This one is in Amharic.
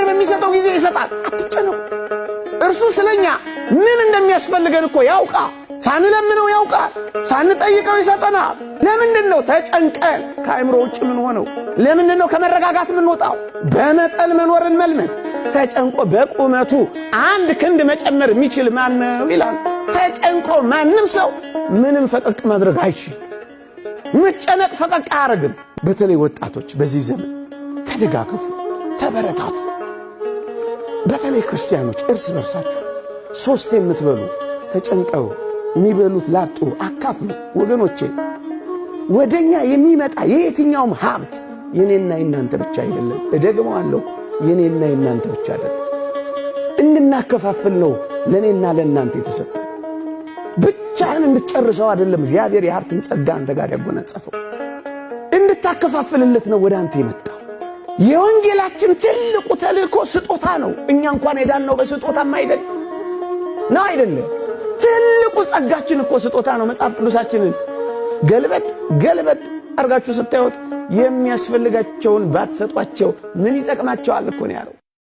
በሚሰጠው ጊዜ ይሰጣል። አትጨነቁ። እርሱ ስለኛ ምን እንደሚያስፈልገን እኮ ያውቃል። ሳንለምነው ያውቃል። ሳንጠይቀው ይሰጠናል። ለምንድነው ተጨንቀን ከአእምሮ ውጭ ምን ሆነው? ለምንድነው ከመረጋጋት ምን ወጣው? በመጠን መኖርን መልመድ። ተጨንቆ በቁመቱ አንድ ክንድ መጨመር የሚችል ማን ነው ይላል። ተጨንቆ ማንም ሰው ምንም ፈቀቅ ማድረግ አይችልም። መጨነቅ ፈቀቅ አያረግም። በተለይ ወጣቶች በዚህ ዘመን ተደጋገፉ፣ ተበረታቱ። በተለይ ክርስቲያኖች እርስ በርሳችሁ ሶስት የምትበሉ ተጨንቀው የሚበሉት ላጡ አካፍሉ። ወገኖቼ ወደኛ የሚመጣ የየትኛውም ሀብት የኔና የናንተ ብቻ አይደለም። እደግመዋለሁ፣ የኔና የናንተ ብቻ አይደለም። እንድናከፋፍል ነው ለኔና ለናንተ የተሰጠ። ብቻህን እንድትጨርሰው አይደለም እግዚአብሔር የሀብትን ጸጋ አንተ ጋር ያጎናጸፈው። እንድታከፋፍልለት ነው ወደ አንተ የመጣው። የወንጌላችን ትልቁ ተልእኮ ስጦታ ነው። እኛ እንኳን የዳነው በስጦታም አይደለም። ትልቁ ጸጋችን እኮ ስጦታ ነው። መጽሐፍ ቅዱሳችንን ገልበጥ አርጋችሁ ስታዩት የሚያስፈልጋቸውን ባትሰጧቸው ምን ይጠቅማቸዋል እኮ ነው ያለው።